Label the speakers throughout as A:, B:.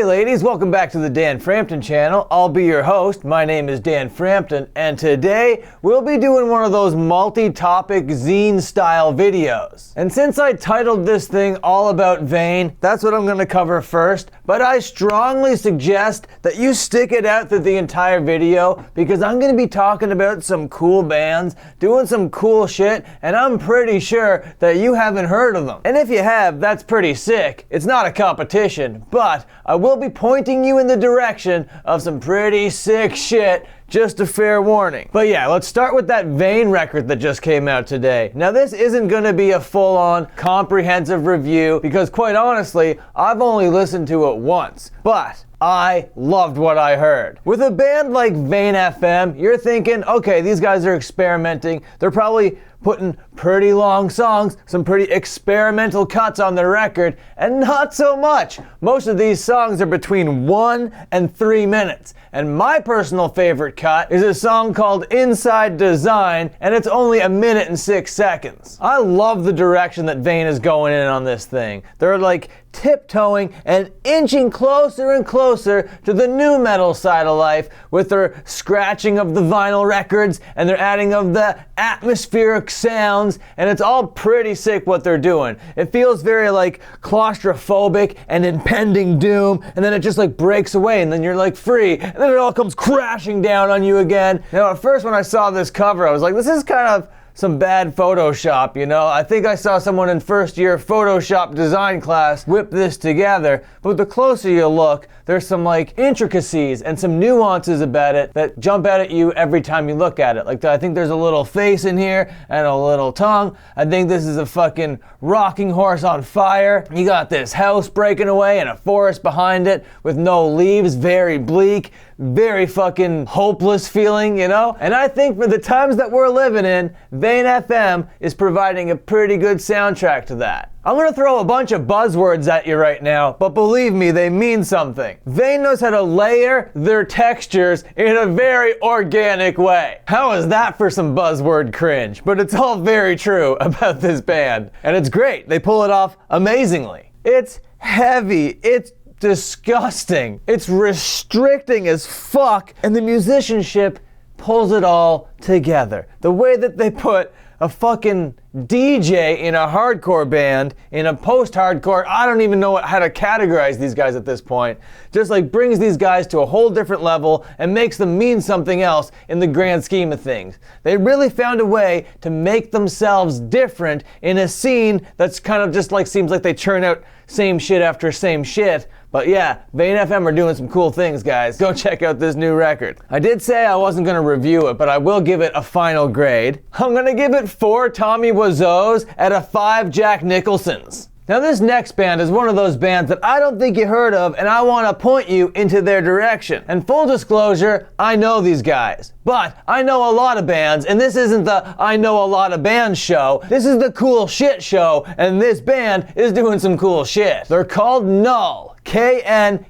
A: Hey ladies, welcome back to the Dan Frampton channel. I'll be your host. My name is Dan Frampton, and today we'll be doing one of those multi-topic zine-style videos. And since I titled this thing all about Vein, that's what I'm going to cover first, but I strongly suggest that you stick it out through the entire video because I'm going to be talking about some cool bands, doing some cool shit, and I'm pretty sure that you haven't heard of them. And if you have, that's pretty sick. It's not a competition, but I will be pointing you in the direction of some pretty sick shit, just a fair warning. But yeah, let's start with that Vein record that just came out today. Now this isn't gonna be a full-on comprehensive review because quite honestly, I've only listened to it once, but I loved what I heard. With a band like VeinFM, you're thinking, okay, these guys are experimenting. They're probably putting pretty long songs, some pretty experimental cuts on their record, and not so much. Most of these songs are between 1 and 3 minutes. And my personal favorite cut is a song called Inside Design, and it's only 1 minute and 6 seconds. I love the direction that Vein is going in on this thing. They're like tiptoeing and inching closer and closer to the nu metal side of life with their scratching of the vinyl records and their adding of the atmospheric sounds, and it's all pretty sick what they're doing. It feels very like claustrophobic and impending doom, and then it just like breaks away and then you're like free, and then it all comes crashing down on you again. Now at first when I saw this cover I was like, this is kind of some bad Photoshop, you know? I think I saw someone in first year Photoshop design class whip this together, but the closer you look, there's some like intricacies and some nuances about it that jump out at you every time you look at it. Like I think there's a little face in here and a little tongue. I think this is a fucking rocking horse on fire. You got this house breaking away and a forest behind it with no leaves, very bleak, very fucking hopeless feeling, you know? And I think for the times that we're living in, VeinFM is providing a pretty good soundtrack to that. I'm gonna throw a bunch of buzzwords at you right now, but believe me, they mean something. Vein knows how to layer their textures in a very organic way. How is that for some buzzword cringe? But it's all very true about this band. And it's great, they pull it off amazingly. It's heavy, it's disgusting, it's restricting as fuck, and the musicianship pulls it all together. The way that they put a fucking DJ in a hardcore band, in a post-hardcore, I don't even know how to categorize these guys at this point, just like brings these guys to a whole different level and makes them mean something else in the grand scheme of things. They really found a way to make themselves different in a scene that's kind of just like seems like they churn out same shit after same shit. But yeah, VeinFM are doing some cool things, guys. Go check out this new record. I did say I wasn't gonna review it, but I will give it a final grade. I'm gonna give it 4 Tommy Wiseaus out of 5 Jack Nicholsons. Now this next band is one of those bands that I don't think you heard of, and I want to point you into their direction. And full disclosure, I know these guys. But I know a lot of bands, and this isn't the I know a lot of bands show. This is the cool shit show, and this band is doing some cool shit. They're called Null. K-N-U-L-L,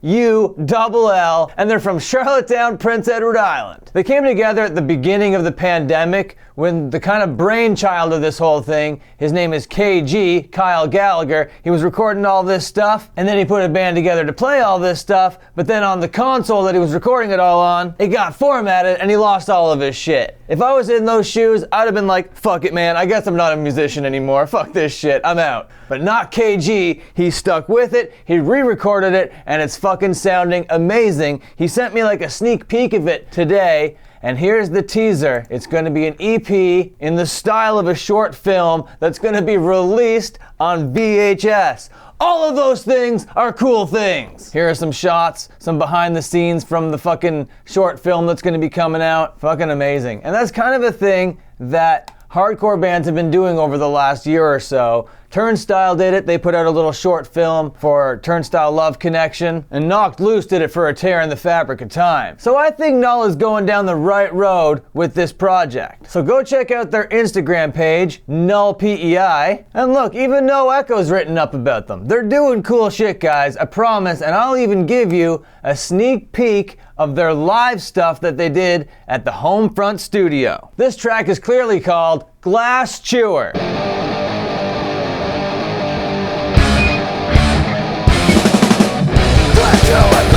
A: and they're from Charlottetown, Prince Edward Island. They came together at the beginning of the pandemic when the kind of brainchild of this whole thing, his name is KG, Kyle Gallagher, he was recording all this stuff, and then he put a band together to play all this stuff, but then on the console that he was recording it all on, it got formatted and he lost all of his shit. If I was in those shoes, I'd have been like, fuck it man, I guess I'm not a musician anymore, fuck this shit, I'm out. But not KG, he stuck with it, he re-recorded it, and it's fucking sounding amazing. He sent me like a sneak peek of it today, and here's the teaser. It's gonna be an EP in the style of a short film that's gonna be released on VHS. All of those things are cool things. Here are some shots, some behind the scenes from the fucking short film that's gonna be coming out. Fucking amazing. And that's kind of a thing that hardcore bands have been doing over the last year or so. Turnstile did it. They put out a little short film for Turnstile Love Connection, and Knocked Loose did it for A Tear in the Fabric of Time. So I think Null is going down the right road with this project. So go check out their Instagram page, Null PEI, and look, even No Echo's written up about them. They're doing cool shit, guys, I promise, and I'll even give you a sneak peek of their live stuff that they did at the Homefront studio. This track is clearly called Glass Chewer.
B: Glass Chewer.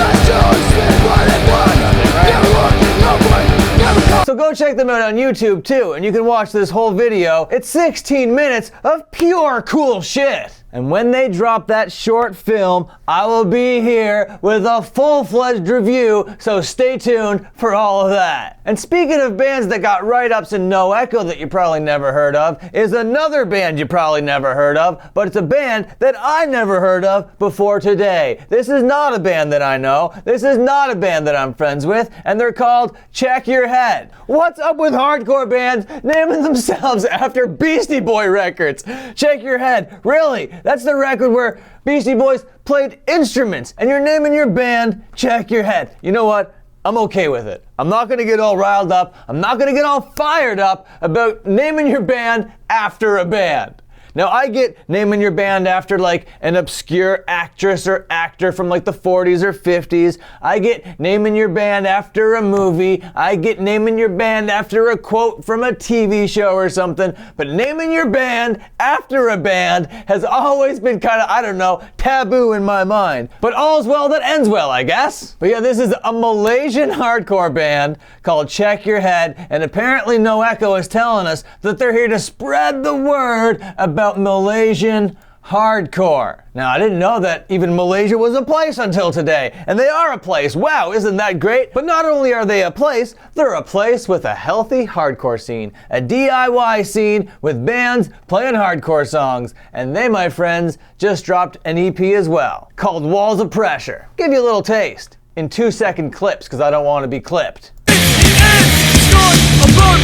A: check them out on YouTube too, and you can watch this whole video. It's 16 minutes of pure cool shit. And when they drop that short film, I will be here with a full-fledged review, so stay tuned for all of that. And speaking of bands that got write-ups in No Echo that you probably never heard of, is another band you probably never heard of, but it's a band that I never heard of before today. This is not a band that I know, this is not a band that I'm friends with, and they're called Check Your Head. What's up with hardcore bands naming themselves after Beastie Boy records? Check Your Head, really? That's the record where Beastie Boys played instruments, and you're naming your band Check Your Head. You know what? I'm okay with it. I'm not gonna get all riled up. I'm not gonna get all fired up about naming your band after a band. Now, I get naming your band after like an obscure actress or actor from like the 40s or 50s. I get naming your band after a movie. I get naming your band after a quote from a TV show or something. But naming your band after a band has always been kind of, I don't know, taboo in my mind. But all's well that ends well, I guess. But yeah, this is a Malaysian hardcore band called Check Your Head, and apparently No Echo is telling us that they're here to spread the word about Malaysian hardcore. Now, I didn't know that even Malaysia was a place until today, and they are a place. Wow, isn't that great? But not only are they a place, they're a place with a healthy hardcore scene, a DIY scene with bands playing hardcore songs. And they, my friends, just dropped an EP as well, called Walls of Pressure. Give you a little taste in 2-second clips, because I don't want to be clipped.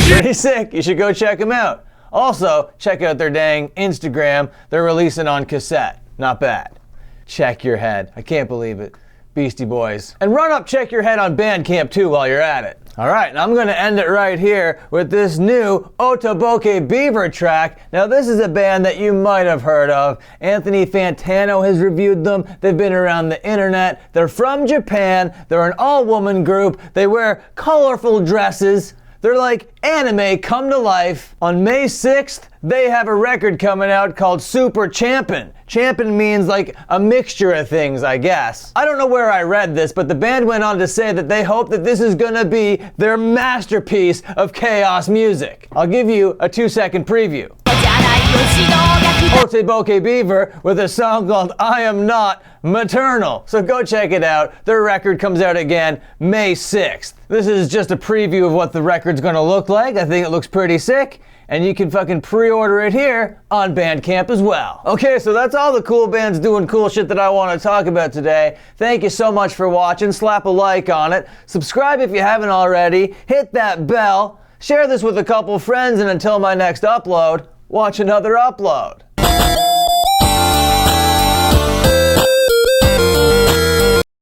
A: Pretty sick, you should go check them out. Also, check out their dang Instagram. They're releasing on cassette. Not bad. Check Your Head. I can't believe it. Beastie Boys. And run up Check Your Head on Bandcamp too while you're at it. Alright, and I'm gonna end it right here with this new Otoboke Beaver track. Now, this is a band that you might have heard of. Anthony Fantano has reviewed them. They've been around the internet. They're from Japan. They're an all-woman group. They wear colorful dresses. They're like anime come to life. On May 6th, they have a record coming out called Super Champin'. Champin' means like a mixture of things, I guess. I don't know where I read this, but the band went on to say that they hope that this is gonna be their masterpiece of chaos music. I'll give you a 2-second preview. Otoboke Beaver with a song called I Am Not Maternal. So go check it out. Their record comes out again May 6th. This is just a preview of what the record's gonna look like. I think it looks pretty sick. And you can fucking pre-order it here on Bandcamp as well. Okay, so that's all the cool bands doing cool shit that I want to talk about today. Thank you so much for watching. Slap a like on it. Subscribe if you haven't already. Hit that bell. Share this with a couple friends, and until my next upload, watch another upload.